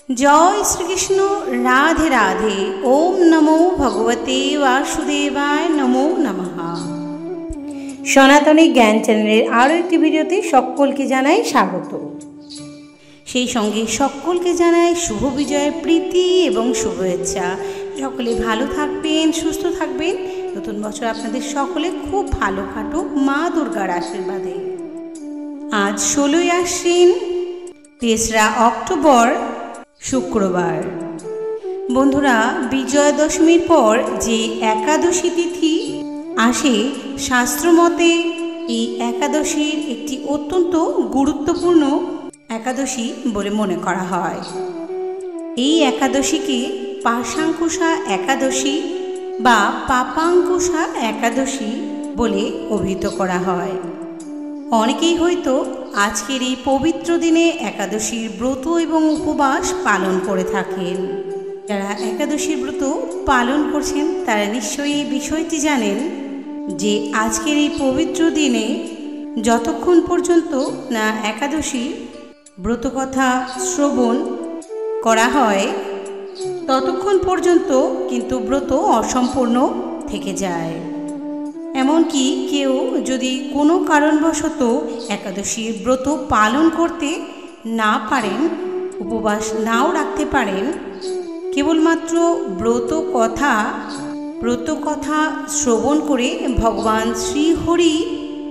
জয় শ্রীকৃষ্ণ। রাধে রাধে। ওম নমো ভগবতে বাসুদেবায় নমো নমঃ। সনাতনী জ্ঞান চ্যানেলের আরও একটি ভিডিওতে সকলকে জানাই স্বাগত। সেই সঙ্গে সকলকে জানাই শুভ বিজয়ের প্রীতি এবং শুভেচ্ছা। সকলে ভালো থাকবেন, সুস্থ থাকবেন। নতুন বছর আপনাদের সকলে খুব ভালো কাটুক মা দুর্গার আশীর্বাদে। আজ 16ই আশ্বিন, 3রা অক্টোবর, শুক্রবার। বন্ধুরা, বিজয়া দশমীর পর যে একাদশী তিথি আসে, শাস্ত্রমতে এই একাদশীর একটি অত্যন্ত গুরুত্বপূর্ণ একাদশী বলে মনে করা হয়। এই একাদশীকে পাশাঙ্কুশা একাদশী বা পাপাঙ্কুশা একাদশী বলে অভিহিত করা হয়। অনেকেই হয়তো আজকের এই পবিত্র দিনে একাদশীর ব্রত এবং উপবাস পালন করে থাকেন। যারা একাদশীর ব্রত পালন করছেন তারা নিশ্চয়ই এই বিষয়টি জানেন যে আজকের এই পবিত্র দিনে যতক্ষণ পর্যন্ত না একাদশী ব্রতকথা শ্রবণ করা হয় ততক্ষণ পর্যন্ত কিন্তু ব্রত অসম্পূর্ণ থেকে যায়। এমনকি কেউ যদি কোনো কারণবশত একাদশীর ব্রত পালন করতে না পারেন, উপবাস নাও রাখতে পারেন, কেবলমাত্র ব্রত কথা শ্রবণ করে ভগবান শ্রীহরি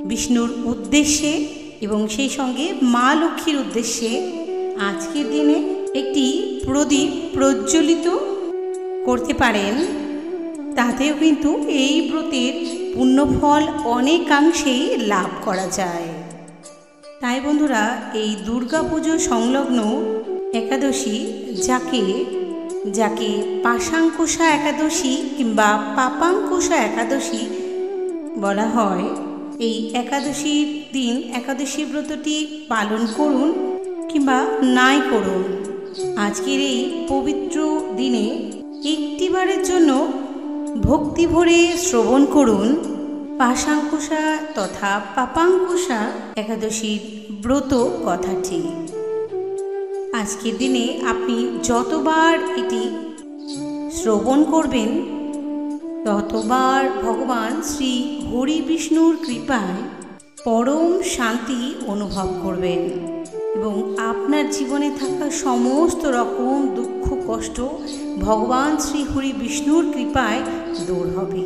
বিষ্ণুর উদ্দেশ্যে এবং সেই সঙ্গে মা লক্ষ্মীর উদ্দেশ্যে আজকের দিনে একটি প্রদীপ প্রজ্বলিত করতে পারেন। তাতেও কিন্তু এই ব্রতের পুণ্যফল অনেকাংশেই লাভ করা যায়। তাই বন্ধুরা, এই দুর্গা পুজো সংলগ্ন একাদশী যাকে পাশাঙ্কুশা একাদশী কিংবা পাপাঙ্কুশা একাদশী বলা হয়, এই একাদশীর দিন একাদশী ব্রতটি পালন করুন কিংবা নাই করুন। আজকের এই পবিত্র দিনে একটিবারের জন্য ভক্তি ভরে শ্রবণ করুন পাশাঙ্কুশা তথা পাপাঙ্কুশা একাদশীর ব্রত কথাটি। আজকের দিনে আপনি যতবার এটি শ্রবণ করবেন ততবার ভগবান শ্রী হরি বিষ্ণুর কৃপায় পরম শান্তি অনুভব করবেন এবং আপনার জীবনে থাকা সমস্ত রকম দুঃখ কষ্ট ভগবান শ্রী হরি বিষ্ণুর কৃপায় দূর হবে।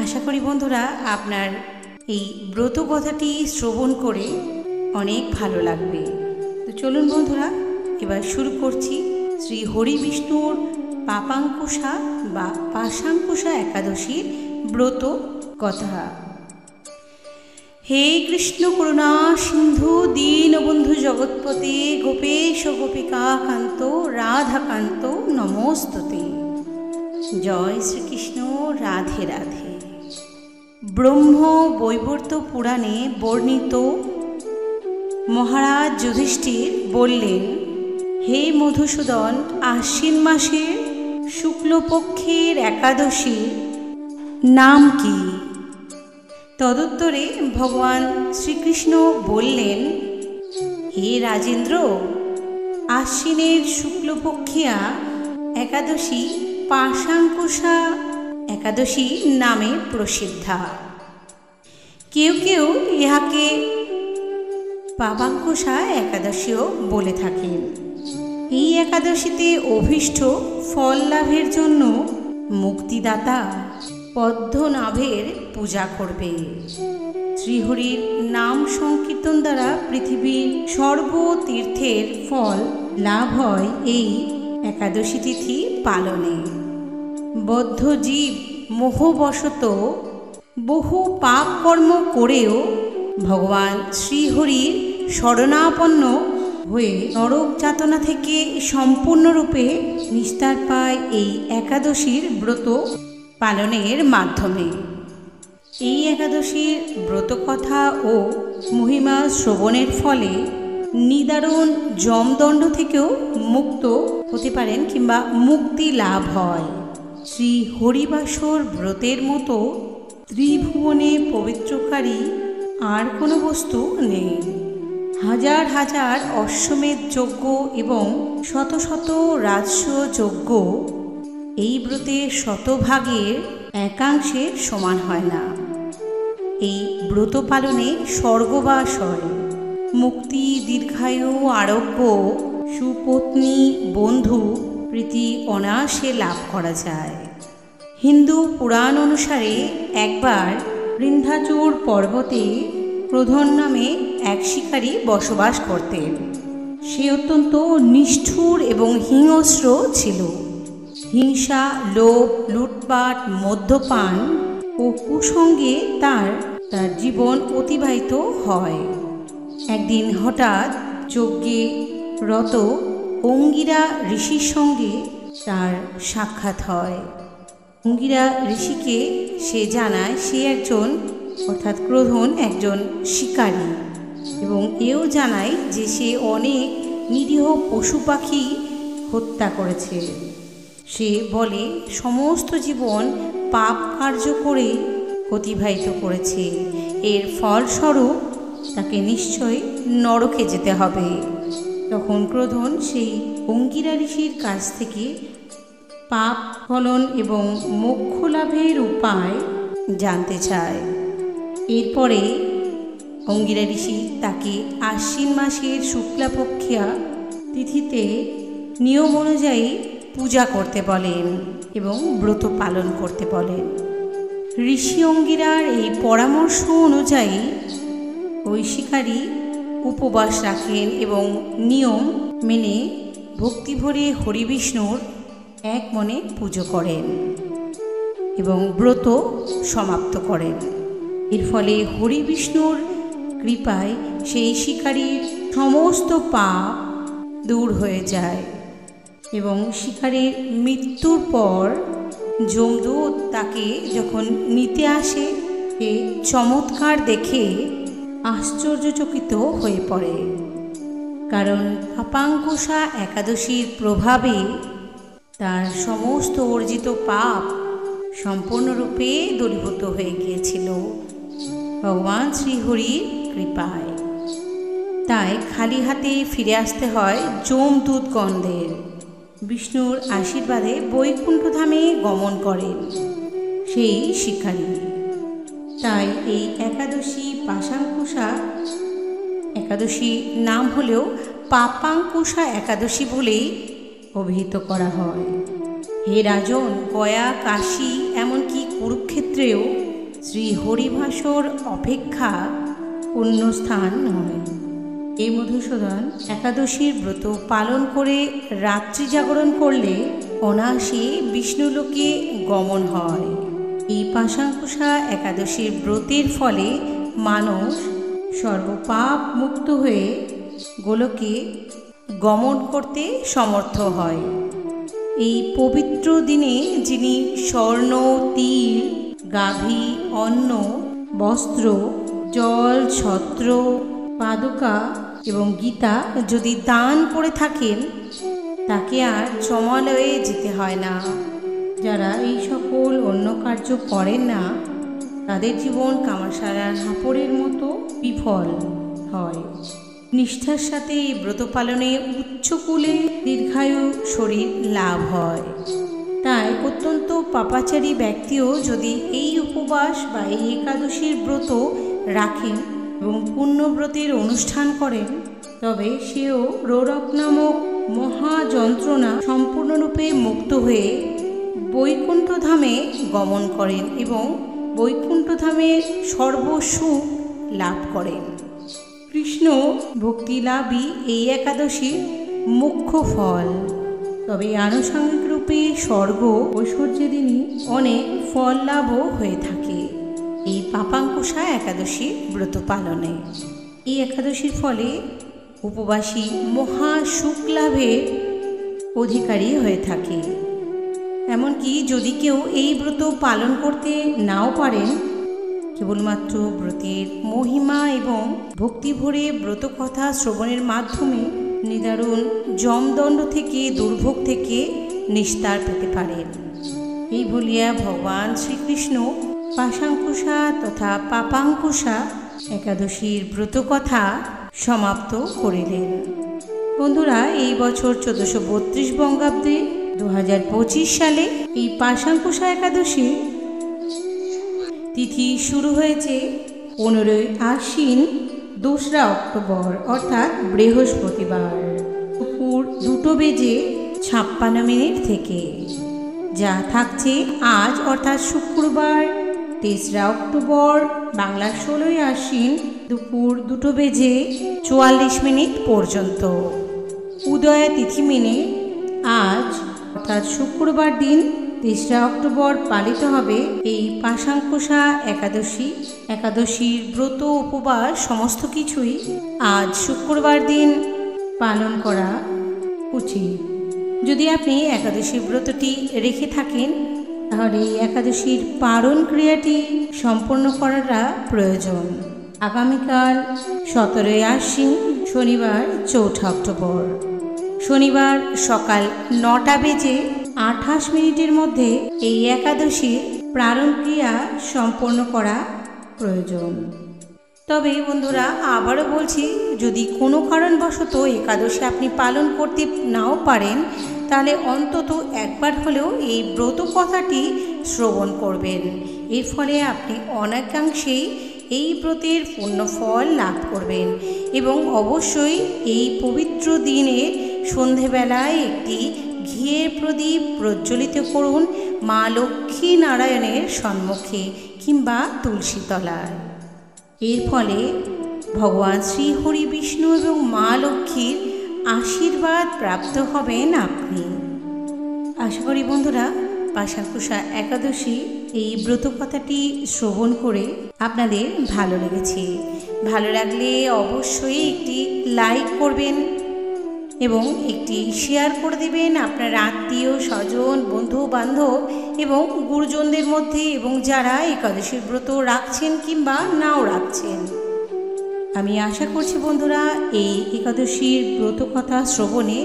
আশা করি বন্ধুরা আপনার এই ব্রত কথাটি শ্রবণ করে অনেক ভালো লাগবে। তো চলুন বন্ধুরা, এবার শুরু করছি শ্রী হরি বিষ্ণুর পাপাঙ্কুশা বা পাশাঙ্কুশা একাদশীর ব্রত কথা। হে কৃষ্ণ করুণা সিন্ধু দীনবন্ধু জগৎপতে গোপেশ গোপিকা কান্ত রাধাকান্ত নমস্তুতে। জয় শ্রীকৃষ্ণ। রাধে রাধে। ব্রহ্ম বৈবর্ত পুরাণে বর্ণিত মহারাজ যুধিষ্ঠির বললেন, হে মধুসূদন, আশ্বিন মাসের শুক্লপক্ষের একাদশীর নাম কি? তদুত্তরে ভগবান শ্রীকৃষ্ণ বললেন, হে রাজেন্দ্র, আশ্বিনের শুক্লপক্ষিয়া একাদশী পাশাঙ্কুশা একাদশী নামে প্রসিদ্ধা। কেউ কেউ ইহাকে পাপাঙ্কুশা একাদশীও বলে থাকেন। এই একাদশীতে অভীষ্ট ফল লাভের জন্য মুক্তিদাতা পদ্মনাভের পূজা করবে। শ্রীহরির নাম সংকীর্তন দ্বারা পৃথিবীর সর্বতীর্থের ফল লাভ হয় এই একাদশী তিথি পালনে। বদ্ধ জীব মোহবশত বহু পাপ কর্ম করেও ভগবান শ্রীহরির শরণাপন্ন হয়ে নরক যাতনা থেকে সম্পূর্ণরূপে নিস্তার পায় এই একাদশীর ব্রত পালনের মাধ্যমে। এই একাদশীর ব্রতকথা ও মহিমা শ্রবণের ফলে নিদারুণ যমদণ্ড থেকেও মুক্ত হতে পারেন কিংবা মুক্তি লাভ হয়। শ্রী হরিবাসর ব্রতের মতো ত্রিভুবনে পবিত্রকারী আর কোনো বস্তু নেই। হাজার হাজার অশ্বমেধ যজ্ঞ এবং শত শত রাজস্ব যজ্ঞ এই ব্রতের শতভাগের একাংশের সমান হয় না। এই ব্রত পালনে স্বর্গবাস হয়, মুক্তি, দীর্ঘায়ু, আরোগ্য, সুপত্নী, বন্ধু প্রীতি অনায়াসে লাভ করা যায়। হিন্দু পুরাণ অনুসারে একবার বৃন্দাচূড় পর্বতে ক্রোধন নামে এক শিকারী বসবাস করতেন। সে অত্যন্ত নিষ্ঠুর এবং হিংস্র ছিল। হিংসা, লোভ, লুটপাট, মদ্যপান ও কুসঙ্গে তার জীবন অতিবাহিত হয়। একদিন হঠাৎ যজ্ঞে রত অঙ্গিরা ঋষির সঙ্গে তার সাক্ষাৎ হয়। অঙ্গিরা ঋষিকে সে জানায় সে একজন, অর্থাৎ ক্রোধন একজন শিকারী, এবং এও জানায় যে সে অনেক নিরীহ পশু পাখি হত্যা করেছে। সে বলে সমস্ত জীবন পাপ কার্য করে অতিবাহিত করেছে, এর ফলস্বরূপ তাকে নিশ্চয়ই নরকে যেতে হবে। তখন ক্রোধন সেই অঙ্গিরা ঋষির কাছ থেকে পাপ ফলন এবং মোক্ষ লাভের উপায় জানতে চায়। এরপরে অঙ্গিরা ঋষি তাকে আশ্বিন মাসের শুক্লাপক্ষিয়া তিথিতে নিয়ম অনুযায়ী পূজা করতে বলেন এবং ব্রত পালন করতে বলেন। ঋষি অঙ্গিরার এই পরামর্শ অনুযায়ী ওই শিকারী উপবাস রাখেন এবং নিয়ম মেনে ভক্তিভরে হরিবিষ্ণুর এক মনে পুজো করেন এবং ব্রত সমাপ্ত করেন। এর ফলে হরিবিষ্ণুর কৃপায় সেই শিকারীর সমস্ত পাপ দূর হয়ে যায় এবং শিকারীর মৃত্যুর পর যমদূত তাকে যখন নিতে আসে, সে চমৎকার দেখে আশ্চর্যচকিত হয়ে পড়ে। কারণ পাপাঙ্কুশা একাদশীর প্রভাবে তার সমস্ত অর্জিত পাপ সম্পূর্ণরূপে দূরীভূত হয়ে গিয়েছিল ভগবান শ্রীহরির কৃপায়। তাই খালি হাতে ফিরে আসতে হয় যমদূতগণদের। বিষ্ণুর আশীর্বাদে বৈকুণ্ঠধামে গমন করেন সেই শিকারী। তাই এই একাদশী পাশাঙ্কুশা একাদশী নাম হলেও পাপাঙ্কুশা একাদশী বলেই অভিহিত করা হয়। হে রাজন, গয়া, কাশী, এমনকি কুরুক্ষেত্রেও শ্রী হরিভাসর অপেক্ষা পুণ্য স্থান নয়। এই মধুসূদন একাদশীর ব্রত পালন করে রাত্রি জাগরণ করলে অনায়াসে বিষ্ণুলোকে গমন হয়। এই পাশাঙ্কুশা একাদশীর ব্রতের ফলে মানুষ সর্বপাপ মুক্ত হয়ে গোলকে গমন করতে সমর্থ হয়। এই পবিত্র দিনে যিনি স্বর্ণ, তিল, গাভী, অন্ন, বস্ত্র, জল, ছত্র, পাদুকা এবং গীতা যদি দান করে থাকেন, তাকে আর চমালয়ে যেতে হয় না। যারা এই সকল অন্য কার্য করেন না, তাদের জীবন কামারশালার হাঁপড়ের মতো বিফল হয়। নিষ্ঠার সাথে এই ব্রত পালনে উচ্চকুলে দীর্ঘায়ু শরীর লাভ হয়। তাই অত্যন্ত পাপাচারী ব্যক্তিও যদি এই উপবাস বা এই একাদশীর ব্রত রাখেন এবং পুণ্যব্রতের অনুষ্ঠান করেন, তবে সেও রোরক নামক মহাযন্ত্রণা সম্পূর্ণরূপে মুক্ত হয়ে বৈকুণ্ঠধামে গমন করেন এবং বৈকুণ্ঠধামের সর্বসুখ লাভ করেন। কৃষ্ণ ভক্তি লাভই এই একাদশীর মুখ্য ফল। তবে আনুষঙ্গিক রূপে স্বর্গ ঐশ্বর্যের দিনই অনেক ফল লাভও হয়ে থাকে এই পাপাঙ্কুশা একাদশী ব্রত পালনে। এই একাদশীর ফলে উপবাসী মহা সুখ লাভের অধিকারী হয়ে থাকে। এমনকি যদি কেউ এই ব্রত পালন করতে নাও পারেন, কেবলমাত্র ব্রতের মহিমা এবং ভক্তিভরে ব্রতকথা শ্রবণের মাধ্যমে নিদারুণ যমদণ্ড থেকে, দুর্ভোগ থেকে নিস্তার পেতে পারেন। এই বলিয়া ভগবান শ্রীকৃষ্ণ পাশাঙ্কুশা তথা পাপাঙ্কুশা একাদশীর ব্রতকথা সমাপ্ত করিলেন। বন্ধুরা, এই বছর 1432 বঙ্গাব্দে 2025 সালে এই পাশাঙ্কুশা একাদশী তিথি শুরু হয়েছে 15 আশ্বিন 2রা অক্টোবর অর্থাৎ বৃহস্পতিবার দুপুর 2:56 থেকে, যা থাকছে আজ অর্থাৎ শুক্রবার 3রা অক্টোবর বাংলা 16 আশ্বিন দুপুর 2:44 পর্যন্ত। উদয়া তিথি মেনে আজ অর্থাৎ শুক্রবার দিন 3রা অক্টোবর পালিত হবে এই পাশাঙ্কুশা একাদশী। একাদশীর ব্রত উপবাস সমস্ত কিছুই আজ শুক্রবার দিন পালন করা উচিত। যদি আপনি একাদশীর ব্রতটি রেখে থাকেন তাহলে এই একাদশীর পারণ ক্রিয়াটি সম্পন্ন করাটা প্রয়োজন। আগামীকাল 17 আশ্বিন শনিবার 4 অক্টোবর শনিবার সকাল 9:28 মধ্যে এই একাদশীর প্রারণ ক্রিয়া সম্পন্ন করা প্রয়োজন। তবে বন্ধুরা, আবারও বলছি, যদি কোনো কারণবশত একাদশী আপনি পালন করতে নাও পারেন তাহলে অন্তত একবার হলেও এই ব্রত কথাটি শ্রবণ করবেন। এর ফলে আপনি অনেকাংশেই এই ব্রতের পুণ্যফল লাভ করবেন। এবং অবশ্যই এই পবিত্র দিনে সন্ধেবেলায় একটি ঘিয়ের প্রদীপ প্রজ্বলিত করুন মা লক্ষ্মী নারায়ণের সম্মুখে কিংবা তুলসী তলায়। এর ফলে ভগবান শ্রী হরি বিষ্ণু এবং মা লক্ষ্মীর আশীর্বাদ প্রাপ্ত হবেন আপনি। আশা করি বন্ধুরা, পাশাঙ্কুশা একাদশী এই ব্রত কথাটি শ্রবণ করে আপনাদের ভালো লেগেছে। ভালো লাগলে অবশ্যই একটি লাইক করবেন এবং একটি শেয়ার করে দেবেন আপনার আত্মীয় স্বজন, বন্ধু বান্ধব এবং গুরুজনদের মধ্যে, এবং যারা একাদশীর ব্রত রাখছেন কিংবা নাও রাখছেন। আমি আশা করছি বন্ধুরা, এই একাদশীর ব্রত কথা শ্রবণে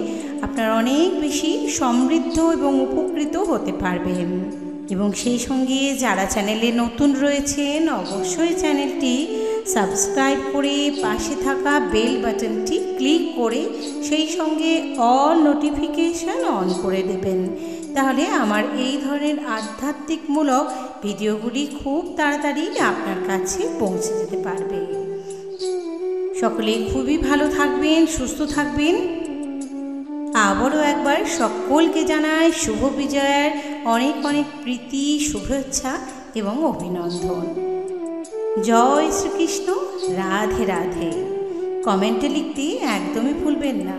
আপনারা অনেক বেশি সমৃদ্ধ এবং উপকৃত হতে পারবেন। এবং সেই সঙ্গে যারা চ্যানেলে নতুন রয়েছেন অবশ্যই চ্যানেলটি সাবস্ক্রাইব করে পাশে থাকা বেল বাটনটি ক্লিক করে সেই সঙ্গে অল নোটিফিকেশান অন করে দেবেন। তাহলে আমার এই ধরনের আধ্যাত্মিকমূলক ভিডিওগুলি খুব তাড়াতাড়ি আপনার কাছে পৌঁছে যেতে পারবে। সকলে খুবই ভালো থাকবেন, সুস্থ থাকবেন। আবারও একবার সকলকে জানাই শুভ বিজয়ের অনেক অনেক প্রীতি, শুভেচ্ছা এবং অভিনন্দন। জয় শ্রীকৃষ্ণ, রাধে রাধে। কমেন্টে লিখতে একদমই ভুলবেন না।